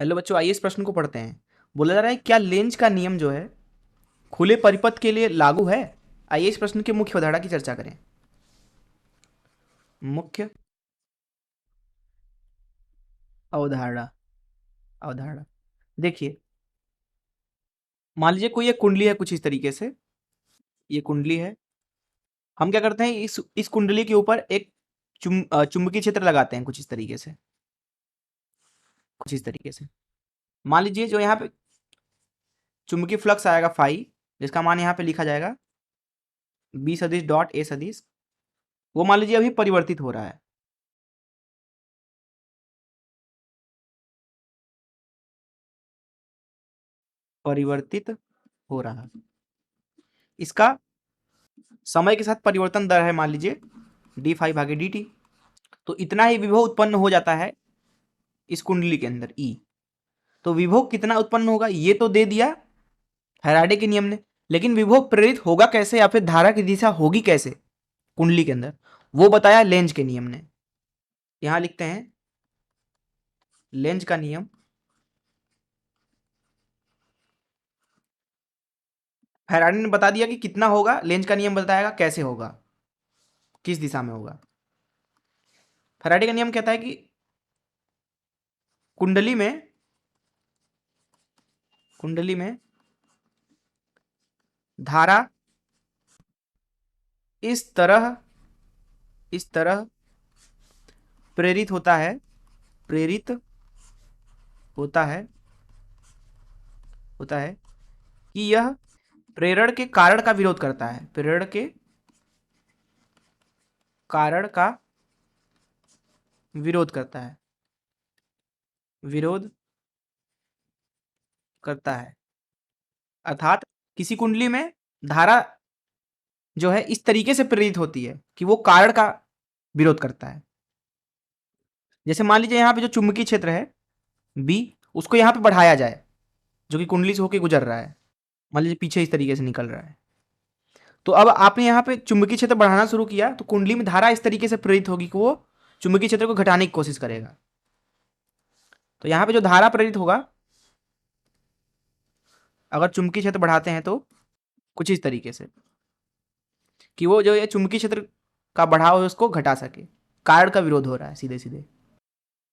Hello बच्चों, आइए इस प्रश्न को पढ़ते हैं। बोला जा रहा है क्या लेंज का नियम जो है खुले परिपथ के लिए लागू है। आइए इस प्रश्न के मुख्य अवधारणा की चर्चा करें। मुख्य अवधारणा अवधारणा देखिए, मान लीजिए कोई एक कुंडली है कुछ इस तरीके से। ये कुंडली है। हम क्या करते हैं, इस कुंडली के ऊपर एक चुंबकीय क्षेत्र लगाते हैं कुछ इस तरीके से। मान लीजिए जो यहाँ पे चुंबकीय फ्लक्स आएगा फाई, जिसका मान यहाँ पे लिखा जाएगा बी सदिश डॉट ए सदिश, वो मान लीजिए अभी परिवर्तित हो रहा है। परिवर्तित हो रहा है। इसका समय के साथ परिवर्तन दर है मान लीजिए डी फाई भागे डी टी। तो इतना ही विभव उत्पन्न हो जाता है इस कुंडली के अंदर ई। तो विभव कितना उत्पन्न होगा ये तो दे दिया फैराडे के नियम ने, लेकिन विभव प्रेरित होगा कैसे या फिर धारा की दिशा होगी कैसे कुंडली के अंदर, वो बताया लेंज के नियम ने। यहां लिखते हैं लेंज का नियम। फैराडे ने बता दिया कि कितना होगा, लेंज का नियम बताएगा कैसे होगा, किस दिशा में होगा। फैराडे का नियम कहता है कि कुंडली में धारा इस तरह प्रेरित होता है होता है कि यह प्रेरण के कारण का विरोध करता है। प्रेरण के कारण का विरोध करता है। अर्थात किसी कुंडली में धारा जो है इस तरीके से प्रेरित होती है कि वो कारण का विरोध करता है। जैसे मान लीजिए यहाँ पे जो चुंबकीय क्षेत्र है बी, उसको यहाँ पे बढ़ाया जाए, जो कि कुंडली से होकर गुजर रहा है। मान लीजिए पीछे इस तरीके से निकल रहा है। तो अब आपने यहाँ पे चुंबकीय क्षेत्र बढ़ाना शुरू किया तो कुंडली में धारा इस तरीके से प्रेरित होगी कि वो चुंबकीय क्षेत्र को घटाने की कोशिश करेगा। तो यहाँ पे जो धारा प्रेरित होगा, अगर चुंबकीय क्षेत्र बढ़ाते हैं तो कुछ इस तरीके से कि वो जो ये चुंबकीय क्षेत्र का बढ़ाव है उसको घटा सके। कारण का विरोध हो रहा है सीधे सीधे।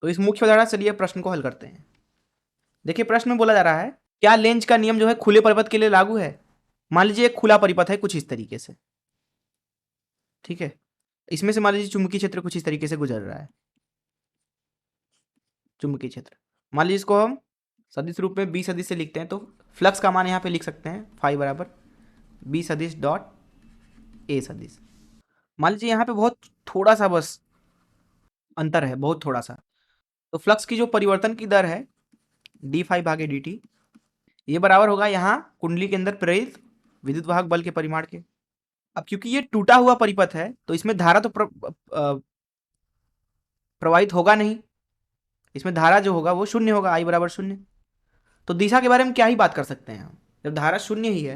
तो इस मुख्य अवधारणा से लिए प्रश्न को हल करते हैं। देखिए प्रश्न में बोला जा रहा है क्या लेंज का नियम जो है खुले परिपथ के लिए लागू है। मान लीजिए एक खुला परिपथ है कुछ इस तरीके से, ठीक है। इसमें से मान लीजिए चुंबकीय क्षेत्र कुछ इस तरीके से गुजर रहा है। चुंबकीय क्षेत्र मान लीजिए इसको हम सदिश रूप में बी सदिश से लिखते हैं, तो फ्लक्स का मान यहाँ पे लिख सकते हैं फाई बराबर बी सदिश डॉट ए सदिश। मान लीजिए यहाँ पे बहुत थोड़ा सा बस अंतर है, बहुत थोड़ा सा। तो फ्लक्स की जो परिवर्तन की दर है डी फाई भागे डी टी, ये बराबर होगा यहाँ कुंडली के अंदर प्रेरित विद्युत वाहक बल के परिमाण के। अब क्योंकि ये टूटा हुआ परिपथ है तो इसमें धारा तो प्रवाहित होगा नहीं। इसमें धारा जो होगा वो शून्य होगा, आई बराबर शून्य। तो दिशा के बारे में क्या ही बात कर सकते हैं हम, जब धारा शून्य ही है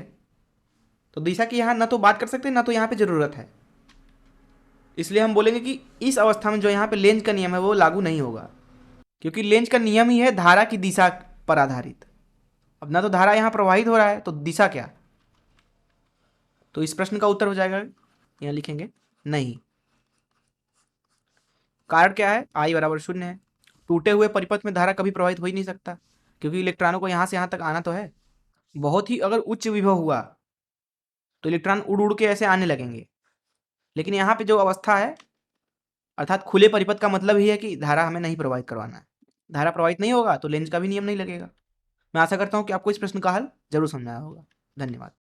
तो दिशा की यहाँ ना तो बात कर सकते हैं ना तो यहाँ पे जरूरत है। इसलिए हम बोलेंगे कि इस अवस्था में जो यहाँ पे लेंज का नियम है वो लागू नहीं होगा, क्योंकि लेंज का नियम ही है धारा की दिशा पर आधारित। अब ना तो धारा यहाँ प्रवाहित हो रहा है तो दिशा क्या। तो इस प्रश्न का उत्तर हो जाएगा, यहाँ लिखेंगे नहीं। कारण क्या है, आई बराबर शून्य है। टूटे हुए परिपथ में धारा कभी प्रवाहित हो ही नहीं सकता, क्योंकि इलेक्ट्रॉनों को यहाँ से यहाँ तक आना तो है। बहुत ही अगर उच्च विभव हुआ तो इलेक्ट्रॉन उड़ उड़ के ऐसे आने लगेंगे, लेकिन यहाँ पे जो अवस्था है अर्थात खुले परिपथ का मतलब ही है कि धारा हमें नहीं प्रवाहित करवाना है। धारा प्रवाहित नहीं होगा तो लेंज का भी नियम नहीं लगेगा। मैं आशा करता हूँ कि आपको इस प्रश्न का हल जरूर समझ आया होगा। धन्यवाद।